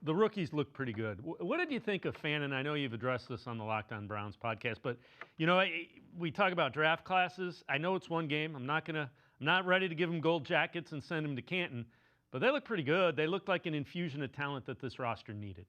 The rookies look pretty good. What did you think of Fannin? I know you've addressed this on the Locked On Browns podcast, but we talk about draft classes. I know it's one game. I'm not ready to give them gold jackets and send them to Canton, but they look pretty good. They look like an infusion of talent that this roster needed.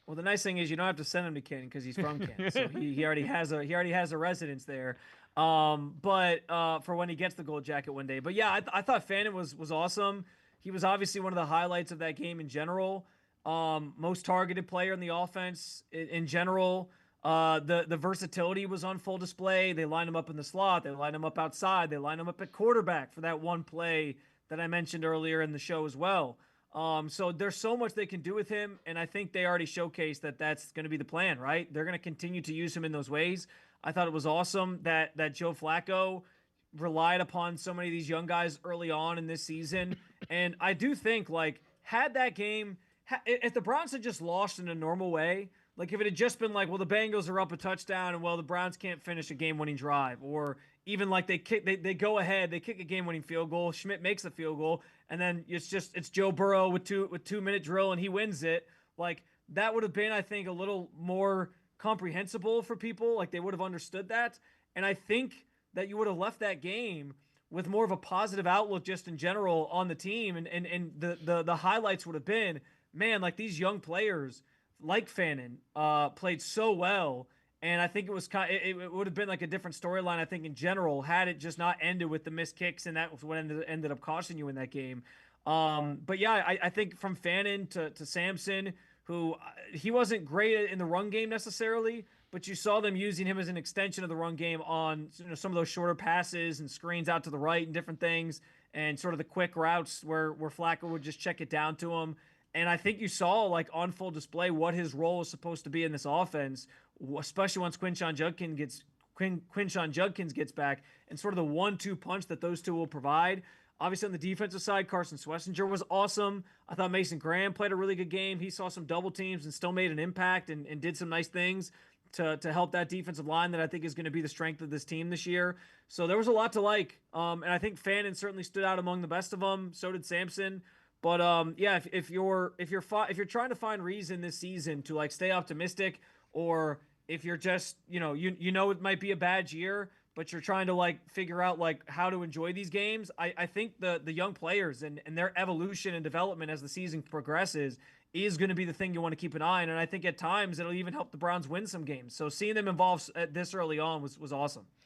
Well, the nice thing is you don't have to send him to Canton because he's from Canton, so he already has a residence there. But for when he gets the gold jacket one day. But yeah, I thought Fannin was awesome. He was obviously one of the highlights of that game in general. Most targeted player in the offense in general. The versatility was on full display. They lined him up in the slot. They lined him up outside. They lined him up at quarterback for that one play that I mentioned earlier in the show as well. So there's so much they can do with him, and I think they already showcased that that's going to be the plan, right? They're going to continue to use him in those ways. I thought it was awesome that Joe Flacco relied upon so many of these young guys early on in this season, and I do think had that game, if the Browns had just lost in a normal way. Like if it had just been like, well, the Bengals are up a touchdown and well, the Browns can't finish a game-winning drive, or even like they go ahead, they kick a game-winning field goal, Schmidt makes the field goal, and then it's Joe Burrow with 2 minute drill and he wins it. Like that would have been, I think, a little more comprehensible for people. Like they would have understood that, and I think that you would have left that game with more of a positive outlook just in general on the team, and the highlights would have been, man, like these young players like Fannin, played so well, and I think it would have been like a different storyline. I think in general, had it just not ended with the missed kicks, and that was what ended up costing you in that game. But yeah, I think from Fannin to Sampson, who he wasn't great in the run game necessarily, but you saw them using him as an extension of the run game on some of those shorter passes and screens out to the right and different things, and sort of the quick routes where Flacco would just check it down to him. And I think you saw on full display what his role is supposed to be in this offense, especially once Quinshon Judkins gets back, and sort of the 1-2 punch that those two will provide. Obviously on the defensive side, Carson Schlesinger was awesome. I thought Mason Graham played a really good game. He saw some double teams and still made an impact and did some nice things to help that defensive line that I think is going to be the strength of this team this year. So there was a lot to like. And I think Fannin certainly stood out among the best of them. So did Sampson. But yeah, if you're trying to find reason this season to stay optimistic, or if you're just it might be a bad year, but you're trying to figure out how to enjoy these games, I think the young players and their evolution and development as the season progresses is going to be the thing you want to keep an eye on. And I think at times it'll even help the Browns win some games. So seeing them involved this early on was awesome.